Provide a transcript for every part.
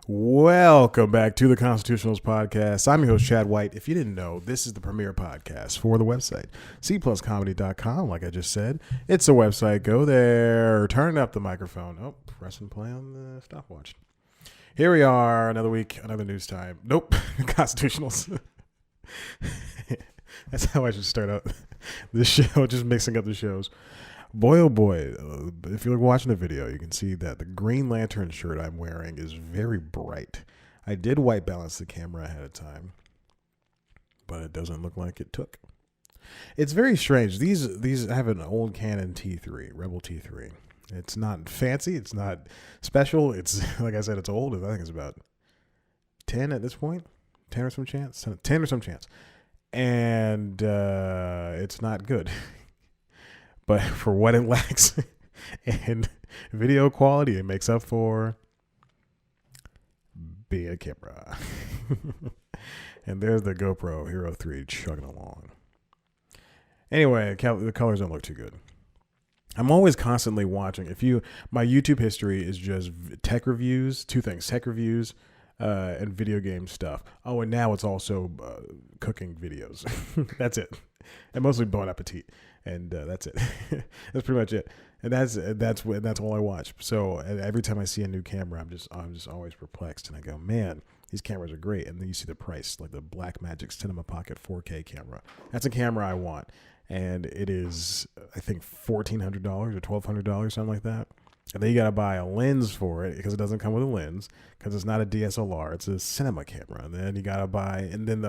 Welcome back to the Constitutionals Podcast. I'm your host, Chad White. If you didn't know, this is the premier podcast for the website, cpluscomedy.com, like I just said. It's a website. Go there, turn up the microphone. Oh, press and play on the stopwatch. Here we are, another week, another news time. Nope, Constitutionals. That's how I should start out this show, just mixing up the shows. Boy, oh boy, if you're watching the video, you can see that the Green Lantern shirt I'm wearing is very bright. I did white balance the camera ahead of time, but it doesn't look like it took. It's very strange. These have an old Canon T3, Rebel T3. It's not fancy. It's not special. It's, like I said, it's old. I think it's about 10 at this point. 10 or some chance. 10 or some chance. And it's not good. But for what it lacks in video quality, it makes up for being a camera. And there's the GoPro Hero 3 chugging along. Anyway, the colors don't look too good. I'm always constantly watching. My YouTube history is just tech reviews, two things, tech reviews and video game stuff. Oh, and now it's also cooking videos. That's it. And mostly Bon Appetit. And that's it. That's pretty much it. And that's all I watch. So every time I see a new camera, I'm just always perplexed. And I go, man, these cameras are great. And then you see the price, like the Blackmagic Cinema Pocket 4K camera. That's a camera I want. And it is, I think, $1,400 or $1,200, something like that. And then you got to buy a lens for it because it doesn't come with a lens because it's not a DSLR. It's a cinema camera. And then you got to buy, and then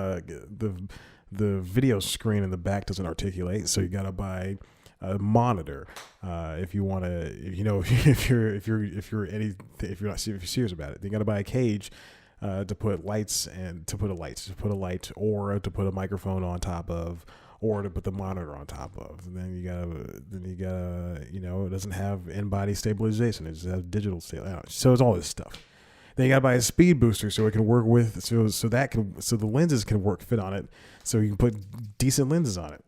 the video screen in the back doesn't articulate, so you gotta buy a monitor if you want to. If you're serious about it, you gotta buy a cage to put lights and to put a light, or to put a microphone on top of, or to put the monitor on top of. And then you gotta it doesn't have in-body stabilization; it just has digital stabilization. So it's all this stuff. Then you gotta buy a speed booster so it can work with so the lenses can fit on it, so you can put decent lenses on it.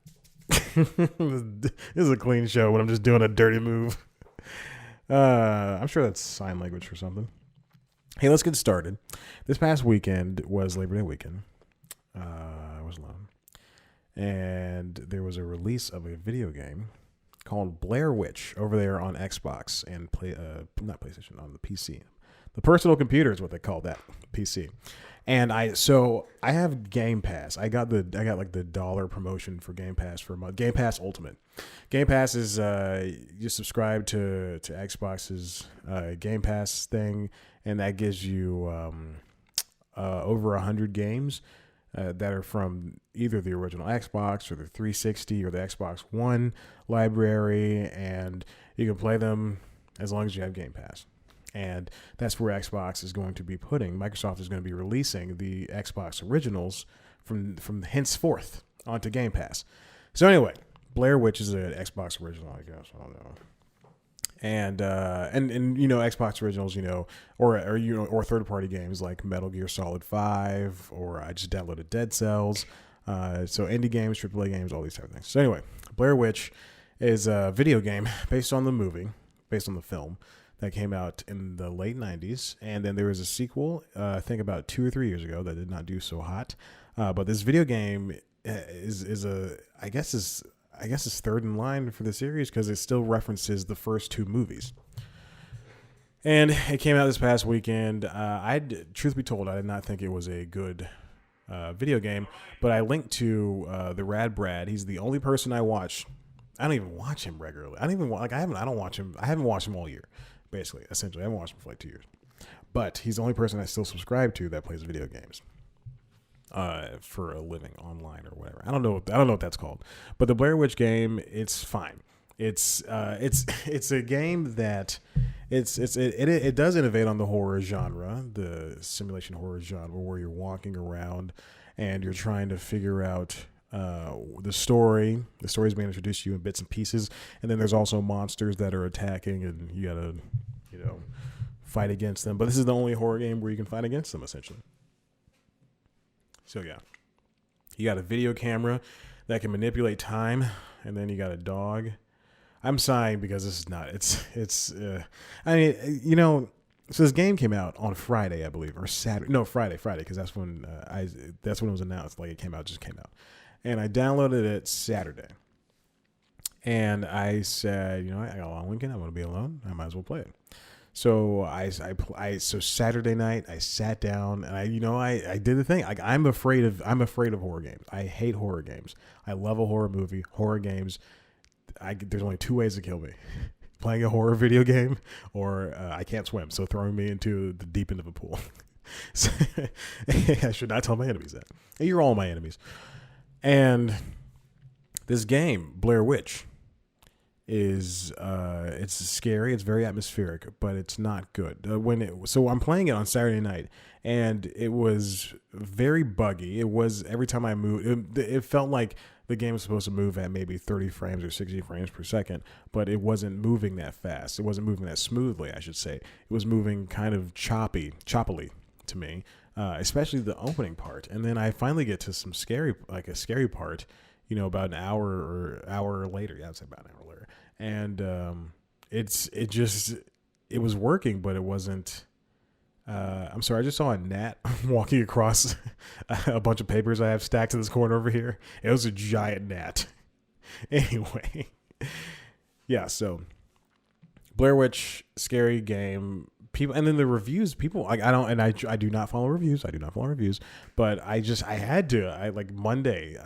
This is a clean show, but I'm just doing a dirty move. I'm sure that's sign language or something. Hey, let's get started. This past weekend was Labor Day weekend. I was alone, and there was a release of a video game called BLAIR WITCH over there on Xbox and not PlayStation, on the PC. The personal computer is what they call that, PC. And I have Game Pass. I got like the dollar promotion for Game Pass for a month. Game Pass Ultimate. Game Pass is you subscribe to Xbox's Game Pass thing, and that gives you over 100 games that are from either the original Xbox or the 360 or the Xbox One library, and you can play them as long as you have Game Pass. And that's where Xbox is going to be Microsoft is going to be releasing the Xbox originals from henceforth onto Game Pass. So anyway, BLAIR WITCH is an Xbox original, I guess. I don't know. And Xbox originals, or third party games like Metal Gear Solid 5, or I just downloaded Dead Cells. So indie games, AAA games, all these type of things. So anyway, BLAIR WITCH is a video game based on the film that came out in the late 90s. And then there was a sequel, I think about 2 or 3 years ago, that did not do so hot. But this video game is third in line for the series because it still references the first 2 movies. And it came out this past weekend. Truth be told, I did not think it was a good video game, but I linked to the Rad Brad. He's the only person I watch. I don't even watch him regularly. I haven't watched him all year. Basically, essentially, I haven't watched him for like 2 years. But he's the only person I still subscribe to that plays video games for a living online or whatever. I don't know what that's called. But the BLAIR WITCH game, it's fine. It's a game that it does innovate on the horror genre, the simulation horror genre, where you're walking around and you're trying to figure out the story. The story's being introduced to you in bits and pieces, and then there's also monsters that are attacking, and you gotta, fight against them. But this is the only horror game where you can fight against them, essentially. So yeah, you got a video camera that can manipulate time, and then you got a dog. I'm sighing because this is not. I mean, So this game came out on Friday, I believe, or Saturday. No, Friday, because that's when that's when it was announced. Like it just came out, and I downloaded it Saturday. And I said, you know, I got a long weekend. I'm going to be alone. I might as well play it. So so Saturday night I sat down and I did the thing. Like I'm afraid of horror games. I hate horror games. I love a horror movie. Horror games. There's only two ways to kill me: playing a horror video game, or I can't swim, so throwing me into the deep end of a pool. So, I should not tell my enemies that. You're all my enemies. And this game, Blair Witch, is it's scary. It's very atmospheric, but it's not good. So I'm playing it on Saturday night, and it was very buggy. It was every time I moved, it felt like the game was supposed to move at maybe 30 frames or 60 frames per second, but it wasn't moving that fast. It wasn't moving that smoothly, I should say. It was moving kind of choppily to me, especially the opening part. And then I finally get to a scary part, about an hour later. Yeah, I'd say about an hour later. And it was working, but it wasn't. I'm sorry, I just saw a gnat walking across a bunch of papers I have stacked in this corner over here. It was a giant gnat. Anyway, yeah, so Blair Witch, scary game. People, and then the reviews, people like I do not follow reviews. But I had to. Monday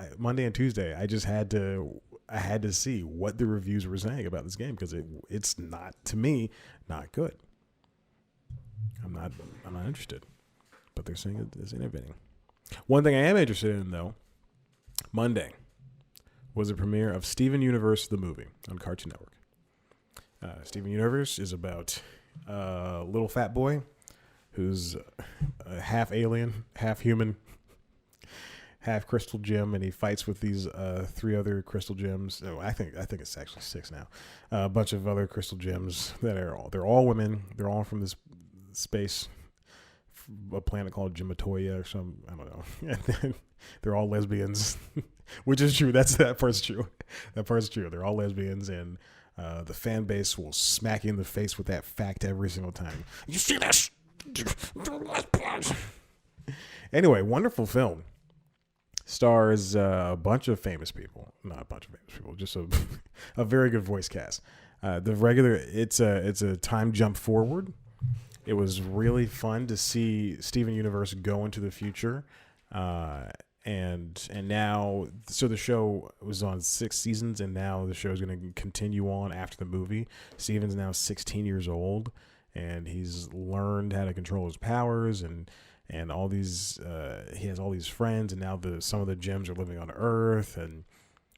and Tuesday, I had to see what the reviews were saying about this game, because it's not, to me, not good. I'm not interested, but they're saying it's innovating. One thing I am interested in, though, Monday was the premiere of Steven Universe the movie on Cartoon Network. Steven Universe is about a little fat boy who's half alien, half human, half crystal gem, and he fights with these three other crystal gems. Oh, I think it's actually 6 now. A bunch of other crystal gems they're all women. They're all from this space, a planet called Gematoya or some, I don't know. And then they're all lesbians, which is true. That part's true. They're all lesbians, and the fan base will smack you in the face with that fact every single time. You see this? Anyway, wonderful film. Stars a bunch of famous people. Not a bunch of famous people, just a very good voice cast. It's a time jump forward. It was really fun to see Steven Universe go into the future. And now, so the show was on 6 seasons, and now the show is going to continue on after the movie. Steven's now 16 years old, and he's learned how to control his powers, and all these, he has all these friends, and now some of the gems are living on Earth, and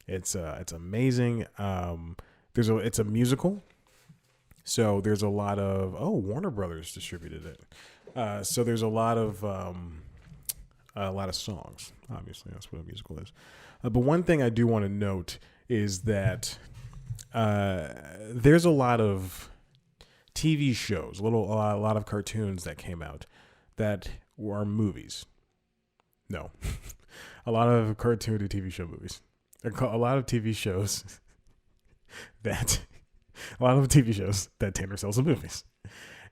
it's amazing. It's a musical. So there's a lot of, Warner Brothers distributed it. So there's a lot of songs. Obviously, that's what a musical is. But one thing I do want to note is that there's a lot of TV shows, a lot of cartoons that came out that were movies. No, a lot of cartoon to TV show movies. A lot of TV shows that. A lot of TV shows that take themselves in movies,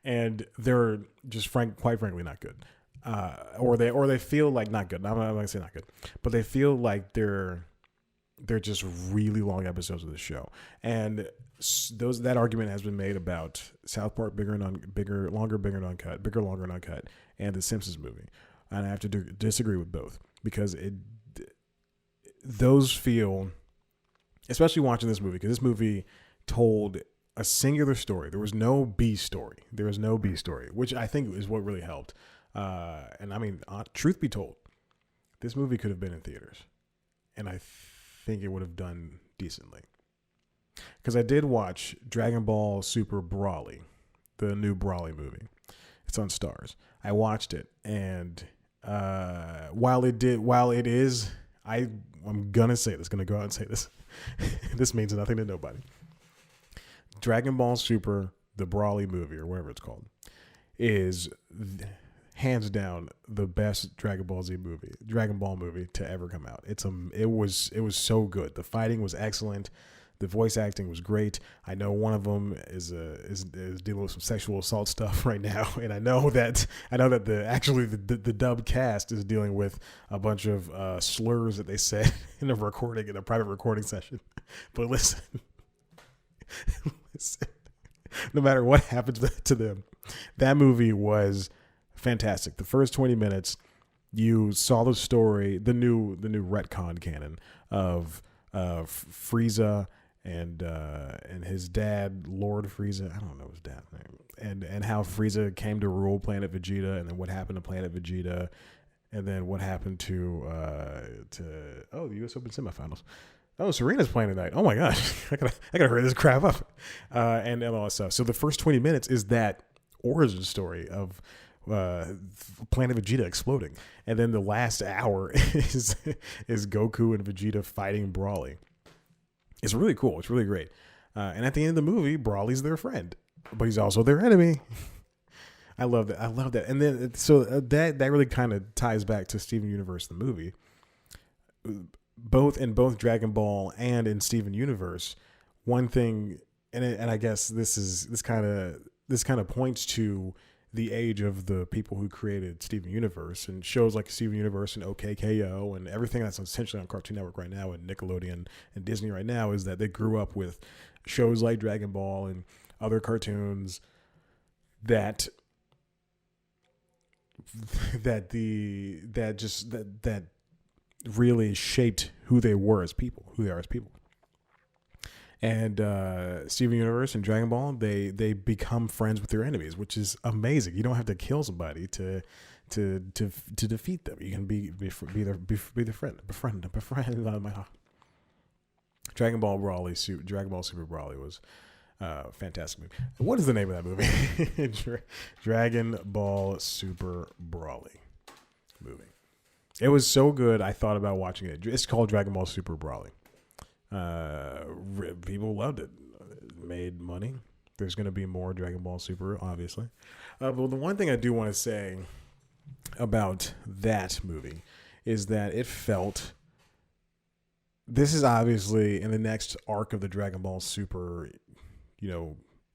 and they're just quite frankly not good, or they feel like not good. I'm not going to say not good, but they feel like they're just really long episodes of the show. And that argument has been made about South Park, bigger, longer, and uncut, and the Simpsons movie. And I have to disagree with both, because those feel, especially watching this movie, because this movie told a singular story. There was no B story. Which I think is what really helped. And I mean, truth be told, this movie could have been in theaters, and I think it would have done decently. Because I did watch Dragon Ball Super Broly, the new Broly movie. It's on Stars. I watched it, and while it is, I'm gonna say this. Gonna go out and say this. This means nothing to nobody. Dragon Ball Super, the Broly movie, or whatever it's called, is hands down the best Dragon Ball movie to ever come out. It was so good. The fighting was excellent. The voice acting was great. I know one of them is dealing with some sexual assault stuff right now, and I know that the dub cast is dealing with a bunch of slurs that they said in a private recording session. But listen, no matter what happens to them, that movie was fantastic. The first 20 minutes, you saw the story, the new retcon canon of Frieza and his dad, Lord Frieza. I don't know his dad's name, and how Frieza came to rule Planet Vegeta, and then what happened to Planet Vegeta, and then what happened to the U.S. Open semifinals. Oh, Serena's playing tonight. Oh my gosh, I gotta hurry this crap up, and all that stuff. So the first 20 minutes is that origin story of Planet Vegeta exploding, and then the last hour is Goku and Vegeta fighting Brawly. It's really cool. It's really great. And at the end of the movie, Brawly's their friend, but he's also their enemy. I love that. I love that. And then that really kind of ties back to Steven Universe the movie. Both Dragon Ball and in Steven Universe, one thing, and I guess this kind of points to the age of the people who created Steven Universe, and shows like Steven Universe and OKKO and everything that's essentially on Cartoon Network right now and Nickelodeon and Disney right now, is that they grew up with shows like Dragon Ball and other cartoons that really shaped who they are as people. And Steven Universe and Dragon Ball, they become friends with their enemies, which is amazing. You don't have to kill somebody to defeat them. You can be their friend, befriend. Dragon Ball Super Brawly was a fantastic movie. What is the name of that movie? Dragon Ball Super Brawly movie. It was so good, I thought about watching it. It's called Dragon Ball Super Brawly. People loved it. It made money. There's going to be more Dragon Ball Super, obviously. But the one thing I do want to say about that movie is that it felt... This is obviously in the next arc of the Dragon Ball Super,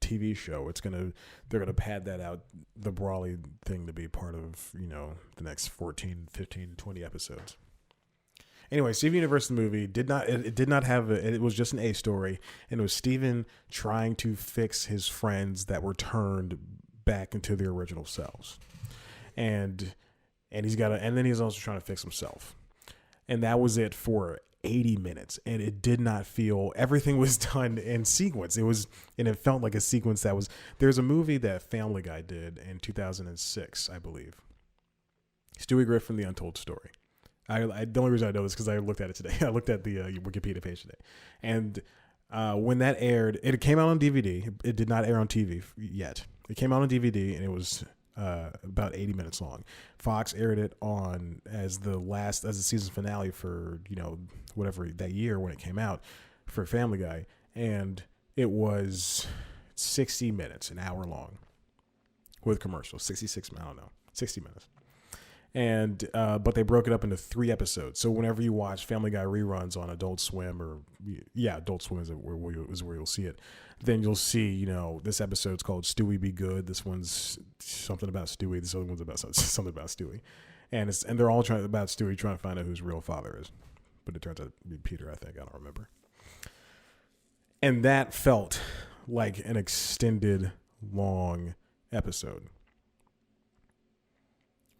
TV show. They're gonna pad that out, the Brawly thing, to be part of, the next 14, 15, 20 episodes. Anyway, Steven Universe the movie it was just an A story, and it was Steven trying to fix his friends that were turned back into their original selves. And then he's also trying to fix himself. And that was it for 80 minutes, and it did not feel, everything was done in sequence. It felt like a sequence there's a movie that Family Guy did in 2006, I believe. Stewie Griffin, The Untold Story. The only reason I know this is because I looked at it today. I looked at the Wikipedia page today. And when that aired, it came out on DVD. It did not air on TV yet. It came out on DVD, and it was about 80 minutes long. Fox aired it on as the season finale for, whatever that year when it came out for Family Guy. And it was 60 minutes, an hour long with commercials. 60 minutes. And but they broke it up into 3 episodes. So whenever you watch Family Guy reruns on Adult Swim, Adult Swim is where you'll see it. Then you'll see, this episode's called Stewie Be Good. This one's something about Stewie. This other one's about something about Stewie, and they're all about Stewie trying to find out who his real father is. But it turns out to be Peter. I think, I don't remember. And that felt like an extended, long episode.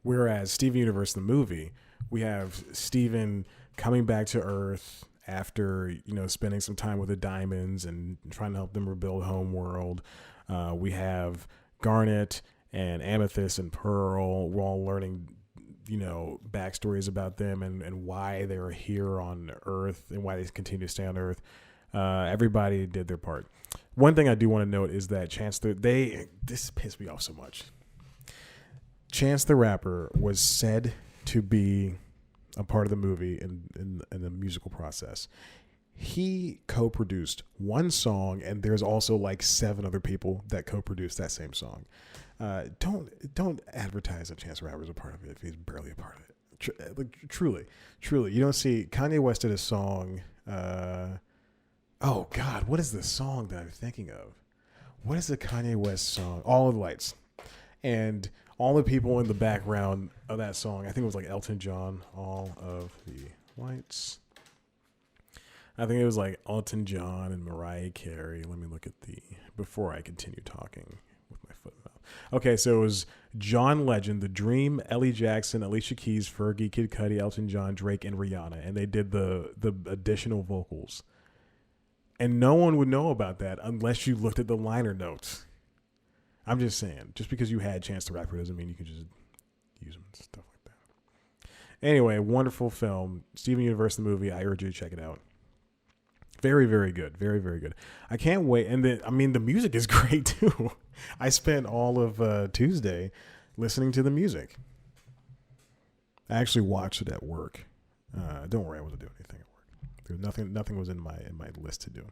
Whereas Steven Universe, the movie, we have Steven coming back to Earth after, spending some time with the Diamonds and trying to help them rebuild Homeworld. We have Garnet and Amethyst and Pearl. We're all learning, backstories about them and why they're here on Earth and why they continue to stay on Earth. Everybody did their part. One thing I do want to note is that this pissed me off so much. Chance the Rapper was said to be a part of the movie in the musical process. He co-produced one song, and there's also like 7 other people that co-produced that same song. Don't advertise that Chance the Rapper is a part of it if he's barely a part of it. Truly, you don't see Kanye West did a song. Oh God, what is the song that I'm thinking of? What is the Kanye West song? All of the Lights. And all the people in the background of that song, I think it was like Elton John, All of the Lights. I think it was like Elton John and Mariah Carey. Let me look at before I continue talking with my foot mouth. Okay, so it was John Legend, The Dream, Ellie Jackson, Alicia Keys, Fergie, Kid Cudi, Elton John, Drake, and Rihanna. And they did the additional vocals. And no one would know about that unless you looked at the liner notes. I'm just saying, just because you had a chance to rap it doesn't mean you can just use them and stuff like that. Anyway, wonderful film. Steven Universe, the movie. I urge you to check it out. Very, very good. Very, very good. I can't wait. And the music is great too. I spent all of Tuesday listening to the music. I actually watched it at work. Don't worry, I wasn't doing anything at work. There was nothing was in my list to do.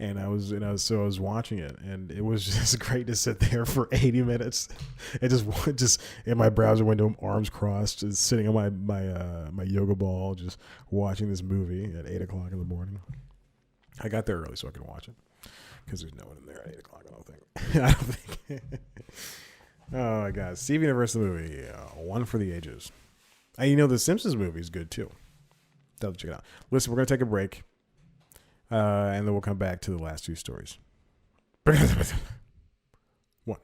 And I was watching it, and it was just great to sit there for 80 minutes and just in my browser window, arms crossed, just sitting on my yoga ball, just watching this movie at 8:00 in the morning. I got there early so I could watch it because there's no one in there at 8:00. I don't think. Oh my God, Steven Universe the movie, one for the ages. And the Simpsons movie is good too. Definitely check it out. Listen, we're gonna take a break. And then we'll come back to the last two stories. One.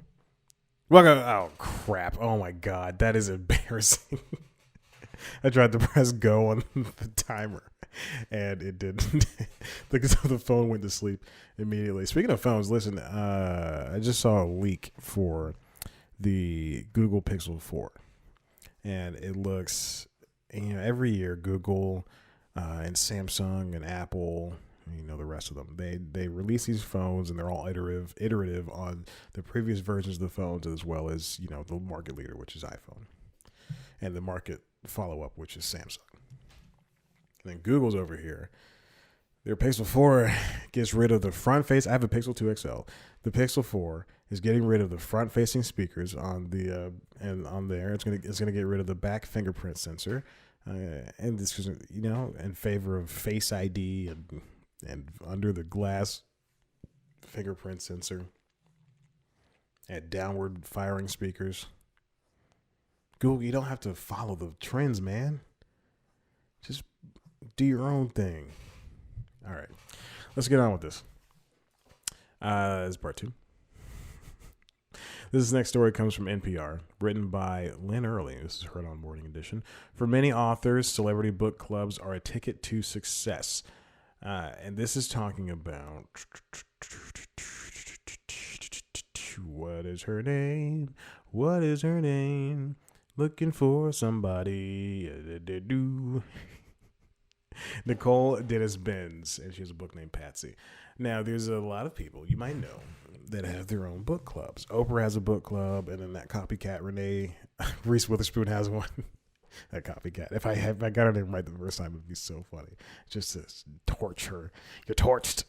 Oh, crap. Oh, my God. That is embarrassing. I tried to press go on the timer, and it didn't. The phone went to sleep immediately. Speaking of phones, listen, I just saw a leak for the Google Pixel 4. And it looks, every year, Google and Samsung and Apple, the rest of them, they release these phones, and they're all iterative on the previous versions of the phones, as well as the market leader, which is iPhone, and the market follow-up, which is Samsung. And then Google's over here. Their Pixel 4 gets rid of the front face. I have a Pixel 2 XL. The Pixel 4 is getting rid of the front-facing speakers on the and on there. It's gonna get rid of the back fingerprint sensor, and this is in favor of Face ID and under the glass fingerprint sensor and downward firing speakers. Google, you don't have to follow the trends, man. Just do your own thing. All right, let's get on with this. This is part 2. This next story comes from NPR, written by Lynn Early. This is Heard On Morning Edition. For many authors, celebrity book clubs are a ticket to success. And this is talking about what is her name? What is her name? Looking for somebody. Nicole Dennis-Benz, and she has a book named Patsy. Now, there's a lot of people you might know that have their own book clubs. Oprah has a book club, and then that copycat Reese Witherspoon has one. That copycat. If I got her name right the first time, it'd be so funny. Just to torch her. You're torched.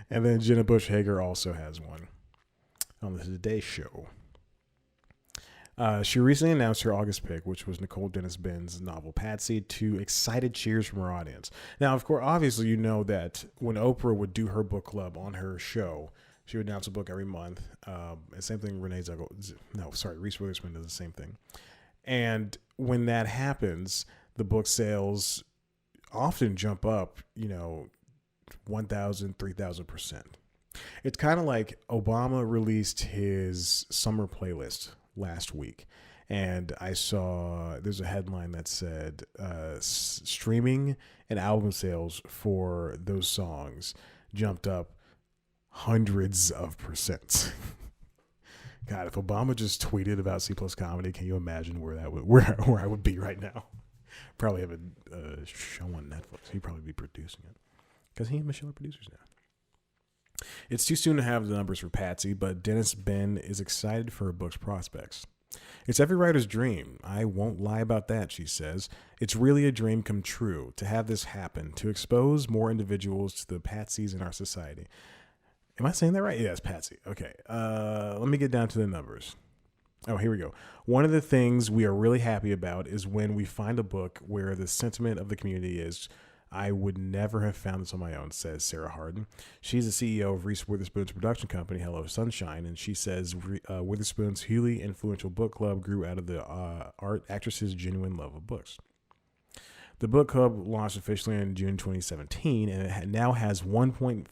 And then Jenna Bush Hager also has one on the Today Show. She recently announced her August pick, which was Nicole Dennis-Benz's novel Patsy, to excited cheers from her audience. Now, of course, obviously, that when Oprah would do her book club on her show, she would announce a book every month. And same thing, Reese Witherspoon does the same thing. And when that happens, the book sales often jump up, 1,000, 3,000%. It's kind of like Obama released his summer playlist last week, and I saw there's a headline that said streaming and album sales for those songs jumped up hundreds of percent. God, if Obama just tweeted about C+ comedy, can you imagine where I would be right now? Probably have a show on Netflix. He'd probably be producing it because he and Michelle are producers now. It's too soon to have the numbers for Patsy, but Dennis-Ben is excited for her book's prospects. It's every writer's dream. I won't lie about that, she says. It's really a dream come true to have this happen, to expose more individuals to the Patsies in our society. Am I saying that right? Yes, Patsy. Okay. Let me get down to the numbers. Oh, here we go. One of the things we are really happy about is when we find a book where the sentiment of the community is I would never have found this on my own, says Sarah Harden. She's the CEO of Reese Witherspoon's production company, Hello Sunshine, and she says Witherspoon's hugely influential book club grew out of the art actress's genuine love of books. The book club launched officially in June 2017, and it now has 1.1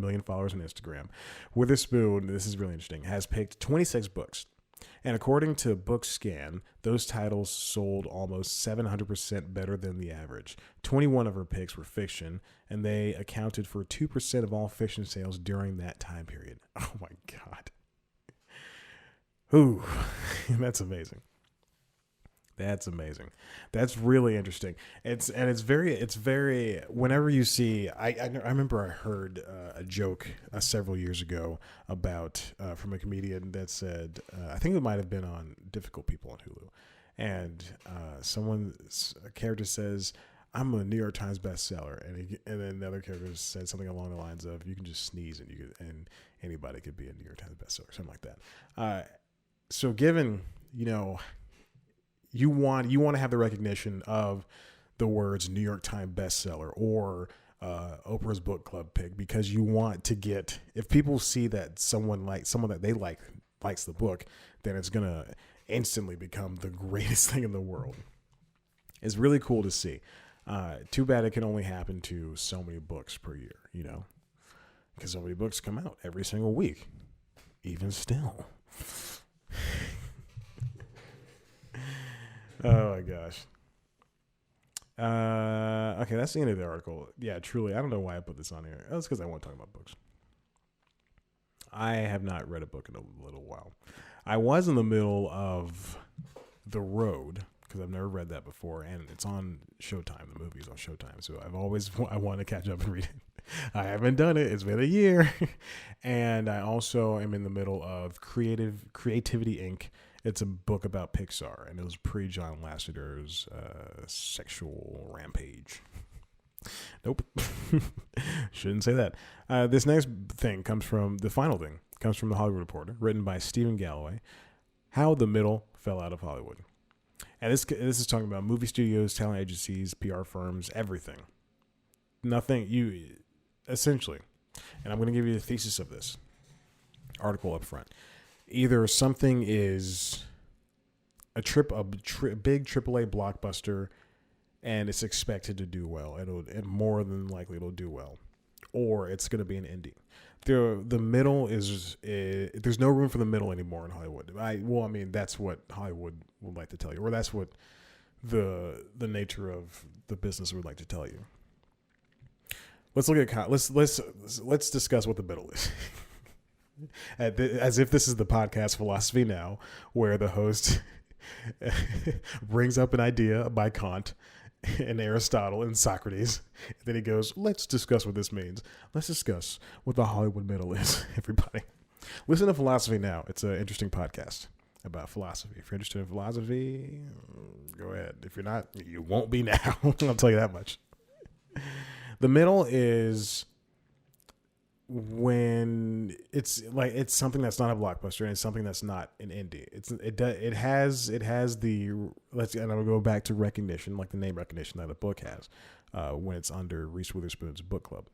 million followers on Instagram. Witherspoon, this is really interesting, has picked 26 books. And according to BookScan, those titles sold almost 700% better than the average. 21 of her picks were fiction, and they accounted for 2% of all fiction sales during that time period. Oh my God. Ooh, that's amazing. That's amazing. That's really interesting. It's very. Whenever you see, I remember I heard a joke several years ago about from a comedian that said, I think it might have been on Difficult People on Hulu, and a character says, "I'm a New York Times bestseller," and then another character said something along the lines of, "You can just sneeze and anybody could be a New York Times bestseller," something like that. So given you want to have the recognition of the words New York Times bestseller or Oprah's book club pick, because you want to get, if people see that someone that they likes the book, then it's gonna instantly become the greatest thing in the world. It's really cool to see. Too bad it can only happen to so many books per year, because so many books come out every single week, even still. Oh my gosh. Okay, that's the end of the article. Yeah, truly, I don't know why I put this on here. That's because I want to talk about books. I have not read a book in a little while. I was in the middle of The Road, because I've never read that before, and it's on Showtime. The movie's on Showtime, so I want to catch up and read it. I haven't done it. It's been a year. And I also am in the middle of Creativity Inc. It's a book about Pixar, and it was pre-John Lasseter's sexual rampage. Nope. Shouldn't say that. This next thing comes from The Hollywood Reporter, written by Stephen Galloway. How the Middle Fell Out of Hollywood. And this is talking about movie studios, talent agencies, PR firms, everything. Essentially. And I'm going to give you the thesis of this article up front. Either something is a big AAA blockbuster and it's expected to do well. And more than likely it'll do well. Or it's going to be an indie. The middle is there's no room for the middle anymore in Hollywood. That's what Hollywood would like to tell you, or that's what the nature of the business would like to tell you. Let's look at let's discuss what the middle is. As if this is the podcast Philosophy Now, where the host brings up an idea by Kant and Aristotle and Socrates. And then he goes, let's discuss what this means. Let's discuss what the Hollywood middle is, everybody. Listen to Philosophy Now. It's an interesting podcast about philosophy. If you're interested in philosophy, go ahead. If you're not, you won't be now. I'll tell you that much. The middle is when it's something that's not a blockbuster and it's something that's not an indie. It has the and I'm gonna go back to recognition, like the name recognition that a book has when it's under Reese Witherspoon's book club.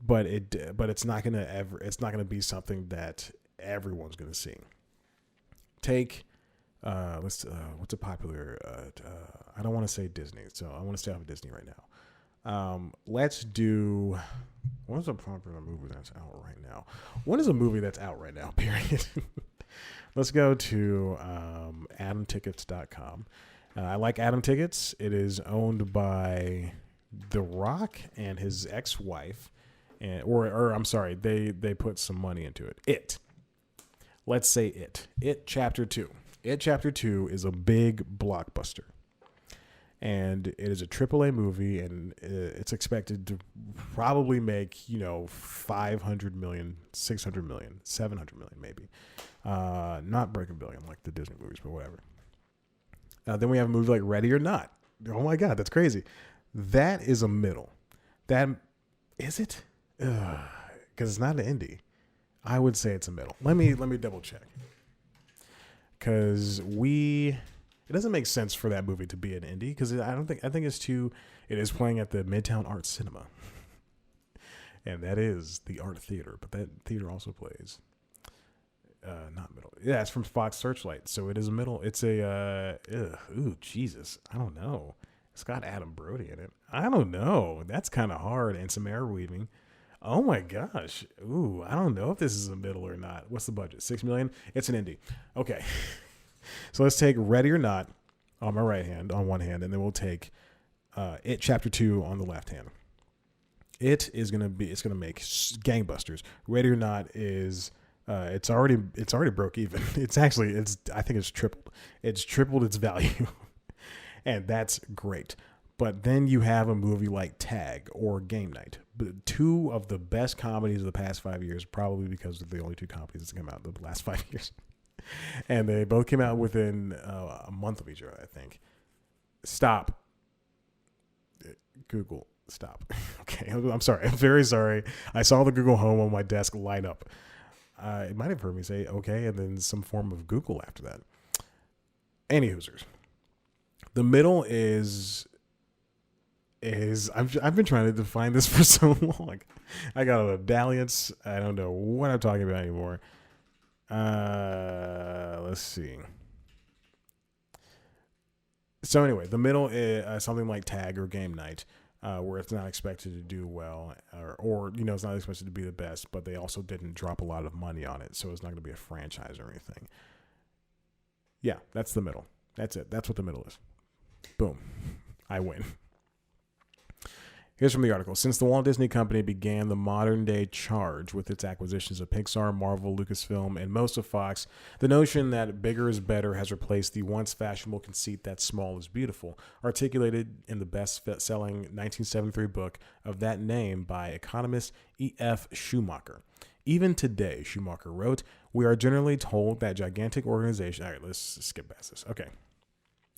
But it's not gonna be something that everyone's gonna see. Take what's a popular I don't want to say Disney, so I want to stay off of Disney right now. Let's do, what is a popular movie that's out right now? What is a movie that's out right now, period? Let's go to adamtickets.com. I like Adam Tickets. It is owned by The Rock and his ex-wife. I'm sorry, they put some money into it. Let's say It Chapter 2. It Chapter 2 is a big blockbuster. And it is a AAA movie, and it's expected to probably make, $500 million, $600 million, $700 million maybe. Not break $1 billion like the Disney movies, but whatever. Then we have a movie like Ready or Not. Oh my God, that's crazy. That is a middle. Is it? Because it's not an indie. I would say it's a middle. Let me double check. Because we It doesn't make sense for that movie to be an indie because I think it's too. It is playing at the Midtown Art Cinema, and that is the art theater. But that theater also plays. Not middle. Yeah, it's from Fox Searchlight, so it is a middle. It's a ooh, Jesus, I don't know. It's got Adam Brody in it. I don't know. That's kind of hard, and some air weaving. Oh my gosh. Ooh, I don't know if this is a middle or not. What's the budget? $6 million. It's an indie. Okay, so let's take Ready or Not on my right hand, on one hand, and then we'll take It Chapter 2 on the left hand. It's gonna make gangbusters. Ready or Not is. It's already broke even. I think it's tripled. It's tripled its value, and that's great. But then you have a movie like Tag or Game Night, two of the best comedies of the past 5 years, probably because of the only two comedies that's come out in the last 5 years, and they both came out within a month of each other, I think. Stop. Google. Stop. Okay, I'm sorry. I'm very sorry. I saw the Google Home on my desk light up. It might have heard me say okay, and then some form of Google after that. Any hoosers. The middle is I've been trying to define this for so long. I got a dalliance. I don't know what I'm talking about anymore. Let's see. So anyway, the middle is something like Tag or Game Night. Where it's not expected to do well, or it's not expected to be the best, but they also didn't drop a lot of money on it, so it's not going to be a franchise or anything. Yeah, that's the middle. That's it. That's what the middle is. Boom. I win. Here's from the article. Since the Walt Disney Company began the modern-day charge with its acquisitions of Pixar, Marvel, Lucasfilm, and most of Fox, the notion that bigger is better has replaced the once fashionable conceit that small is beautiful, articulated in the best-selling 1973 book of that name by economist E.F. Schumacher. Even today, Schumacher wrote, we are generally told that gigantic organizations... All right, let's skip past this. Okay.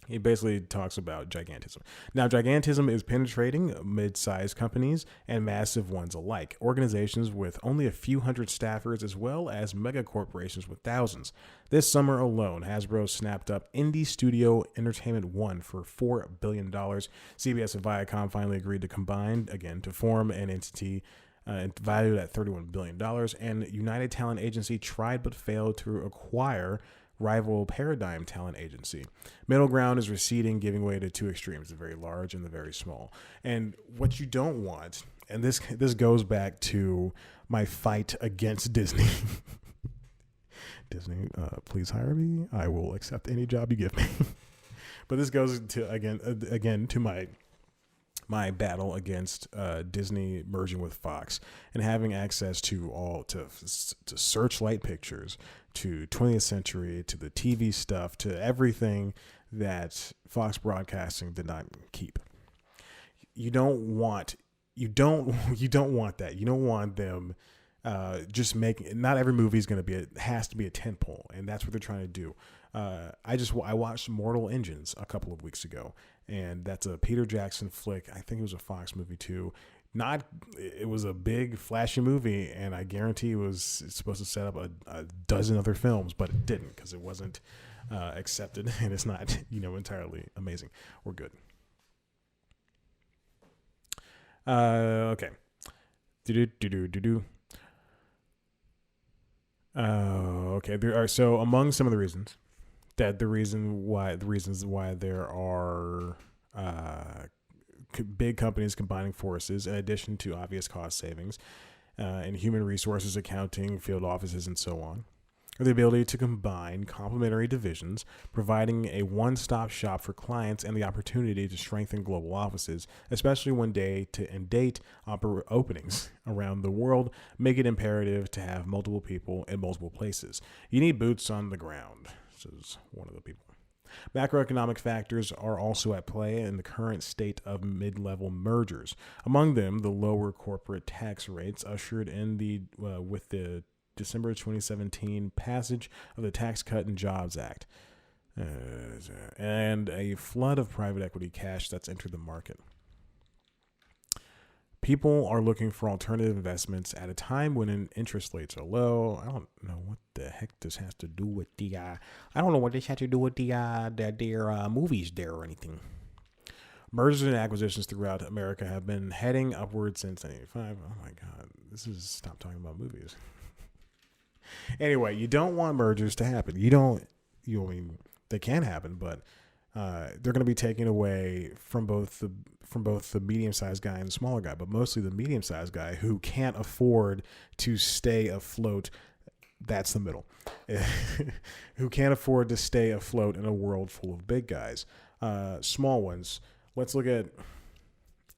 He basically talks about gigantism. Now, gigantism is penetrating mid-sized companies and massive ones alike, organizations with only a few hundred staffers as well as mega corporations with thousands. This summer alone, Hasbro snapped up Indie Studio Entertainment One for $4 billion. CBS and Viacom finally agreed to combine, again, to form an entity valued at $31 billion. And United Talent Agency tried but failed to acquire rival Paradigm Talent Agency. Middle ground is receding, giving way to two extremes, the very large and the very small. And what you don't want, and this goes back to my fight against Disney. Disney, please hire me. I will accept any job you give me. But this goes to again to my battle against Disney merging with Fox and having access to Searchlight Pictures, to 20th Century, to the TV stuff, to everything that Fox Broadcasting did not keep. You don't want that. You don't want them just making. Not every movie is going to be has to be a tentpole, and that's what they're trying to do. I watched Mortal Engines a couple of weeks ago, and that's a Peter Jackson flick. I think it was a Fox movie too. It was a big flashy movie, and I guarantee it's supposed to set up a dozen other films, but it didn't because it wasn't accepted, and it's not entirely amazing or good. Okay. Okay. So among some of the reasons why there are big companies combining forces, in addition to obvious cost savings in human resources, accounting, field offices, and so on, are the ability to combine complementary divisions, providing a one-stop shop for clients and the opportunity to strengthen global offices, especially when date openings around the world make it imperative to have multiple people in multiple places. You need boots on the ground, says one of the people. Macroeconomic factors are also at play in the current state of mid-level mergers. Among them, the lower corporate tax rates ushered in with the December 2017 passage of the Tax Cut and Jobs Act, and a flood of private equity cash that's entered the market. People are looking for alternative investments at a time when interest rates are low. I don't know what the heck this has to do with the. I don't know what this has to do with their movies there or anything. Mergers and acquisitions throughout America have been heading upward since 1985. Oh my God, this is stop talking about movies. Anyway, you don't want mergers to happen. I mean, they can happen, but they're going to be taken away from both the medium-sized guy and the smaller guy, but mostly the medium-sized guy who can't afford to stay afloat. That's the middle. Who can't afford to stay afloat in a world full of big guys. Small ones. Let's look at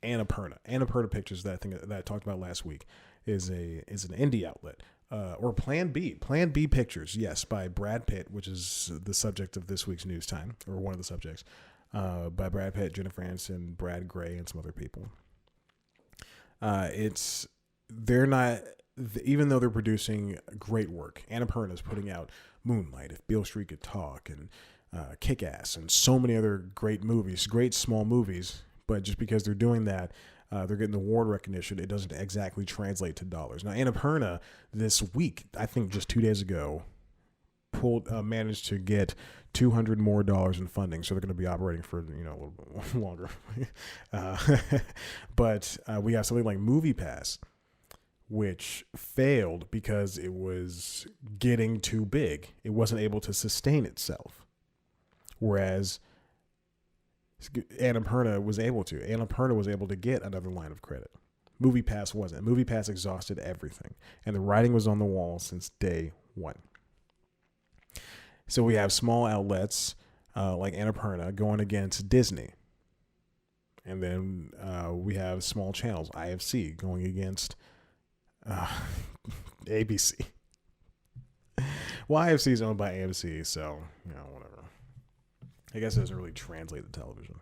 Annapurna. Annapurna Pictures, that I talked about last week, is an indie outlet. Or Plan B. Plan B Pictures, yes, by Brad Pitt, which is the subject of this week's News Time, or one of the subjects, by Brad Pitt, Jennifer Aniston, Brad Gray, and some other people. They're not, even though they're producing great work, Annapurna is putting out Moonlight, If Beale Street Could Talk, and Kick-Ass, and so many other great movies, great small movies, but just because they're doing that, they're getting the award recognition. It doesn't exactly translate to dollars. Now, Annapurna this week, I think just 2 days ago, managed to get $200 more in funding. So they're going to be operating for a little bit longer. But we got something like MoviePass, which failed because it was getting too big. It wasn't able to sustain itself. Whereas Annapurna was able to. Annapurna was able to get another line of credit. MoviePass wasn't. MoviePass exhausted everything. And the writing was on the wall since day one. So we have small outlets like Annapurna going against Disney. And then we have small channels, IFC, going against ABC. Well, IFC is owned by AMC, so, whatever. I guess it doesn't really translate to television.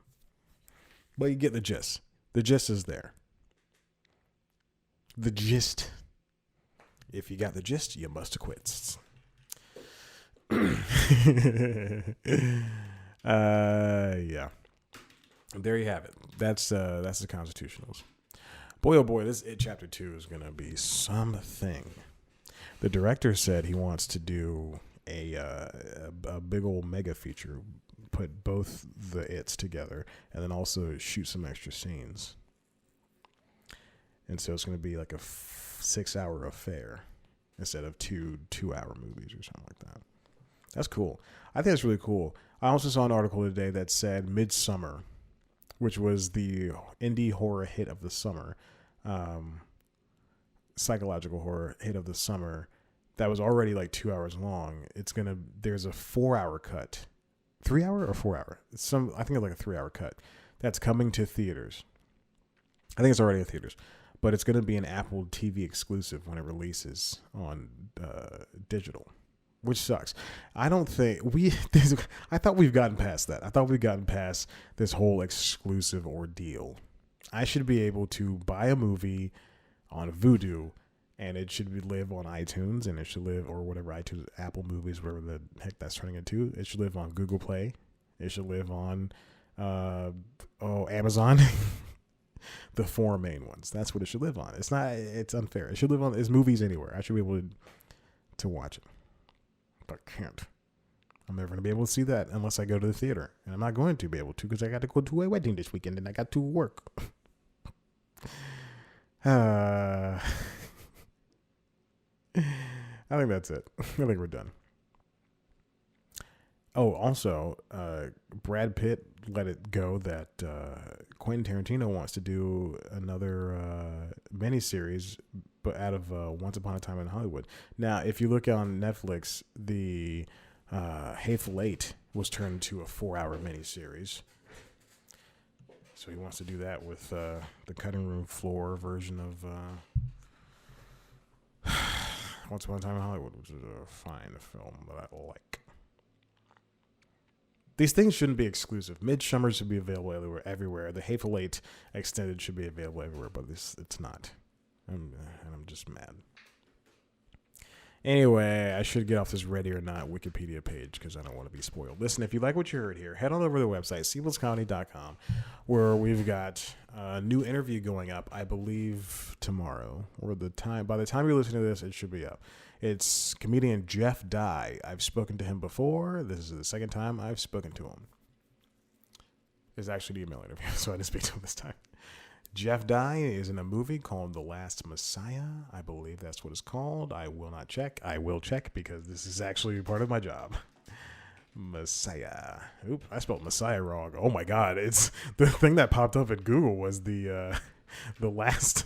But you get the gist. The gist is there. The gist. If you got the gist, you must have quit. Yeah. There you have it. That's the Constitutionals. Boy, oh boy, this It Chapter 2 is going to be something. The director said he wants to do a big old mega feature, put both the It's together, and then also shoot some extra scenes. And so it's going to be like a 6-hour affair instead of two 2-hour movies or something like that. That's cool. I think that's really cool. I also saw an article today that said Midsummer, which was the indie horror hit of the summer, psychological horror hit of the summer, that was already like 2 hours long. There's a 4-hour cut. 3-hour or 4-hour? I think it's like a 3-hour cut. That's coming to theaters. I think it's already in theaters. But it's going to be an Apple TV exclusive when it releases on digital, which sucks. I don't think I thought we've gotten past that. I thought we've gotten past this whole exclusive ordeal. I should be able to buy a movie on Vudu, and it should live on iTunes, and it should live, or whatever iTunes, Apple Movies, whatever the heck that's turning into. It should live on Google Play. It should live on Amazon. The 4 main ones. That's what it should live on. It's unfair. It should live on its movies anywhere. I should be able to watch it. But can't. I'm never going to be able to see that unless I go to the theater. And I'm not going to be able to because I got to go to a wedding this weekend and I got to work. I think that's it. I think we're done. Oh, also, Brad Pitt let it go that Quentin Tarantino wants to do another miniseries, but out of Once Upon a Time in Hollywood. Now, if you look on Netflix, the Hateful Eight was turned into a 4-hour miniseries. So he wants to do that with the cutting room floor version of Once Upon a Time in Hollywood, which is a fine film that I like. These things shouldn't be exclusive. Midsummer should be available everywhere. The Hateful Eight Extended should be available everywhere, but it's not. I'm just mad. Anyway, I should get off this Ready or Not Wikipedia page because I don't want to be spoiled. Listen, if you like what you heard here, head on over to the website, cpluscomedy.com, where we've got a new interview going up, I believe, tomorrow. Or by the time you're listening to this, it should be up. It's comedian Jeff Dye. I've spoken to him before. This is the second time I've spoken to him. It's actually the email interview, so I didn't speak to him this time. Jeff Dye is in a movie called The Last Messiah. I believe that's what it's called. I will not check. I will check because this is actually part of my job. Messiah. Oop, I spelled Messiah wrong. Oh my God. It's the thing that popped up at Google was the last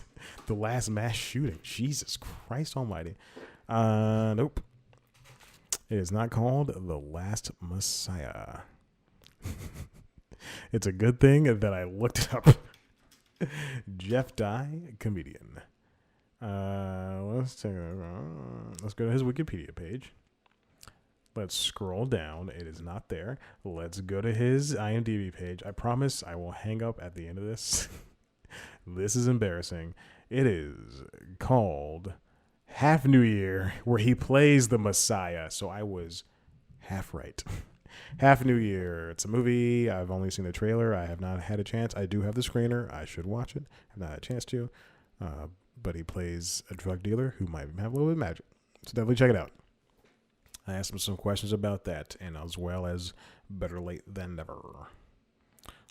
mass shooting. Jesus Christ almighty. Nope. It is not called The Last Messiah. It's a good thing that I looked it up. Jeff Dye, comedian. Let's go to his Wikipedia page. Let's scroll down. It is not there. Let's go to his IMDb page. I promise I will hang up at the end of this. This is embarrassing. It is called Half New Year, where he plays the Messiah. So I was half right. Half New Year. It's a movie. I've only seen the trailer. I have not had a chance. I do have the screener. I should watch it. I've not had a chance to. But he plays a drug dealer who might have a little bit of magic. So definitely check it out. I asked him some questions about that, and as well as Better Late Than Never.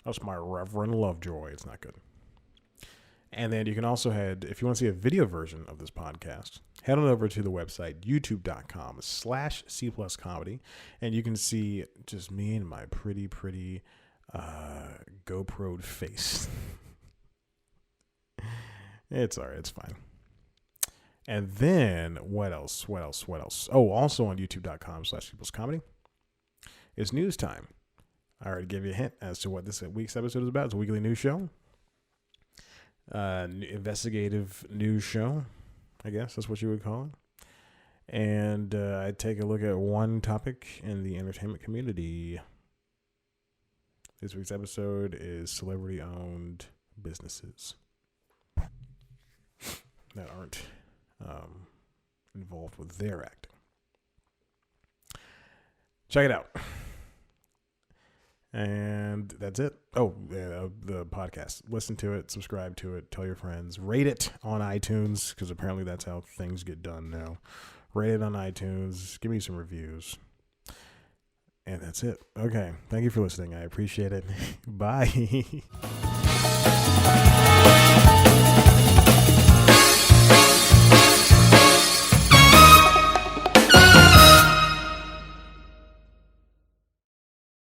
That's my Reverend Lovejoy. It's not good. And then you can also head, if you want to see a video version of this podcast, head on over to the website, youtube.com/C+comedy, and you can see just me and my pretty GoPro'd face. It's all right. It's fine. And then what else? Oh, also on youtube.com/C+comedy, it's news time. I already gave you a hint as to what this week's episode is about. It's a weekly news show. Investigative news show, I guess that's what you would call it. And I take a look at one topic in the entertainment community. This week's episode is celebrity-owned businesses that aren't involved with their acting. Check it out. And that's it. Oh, the podcast. Listen to it, subscribe to it, tell your friends, rate it on iTunes, because apparently that's how things get done now. Rate it on iTunes, give me some reviews. And that's it. Okay. Thank you for listening. I appreciate it. Bye.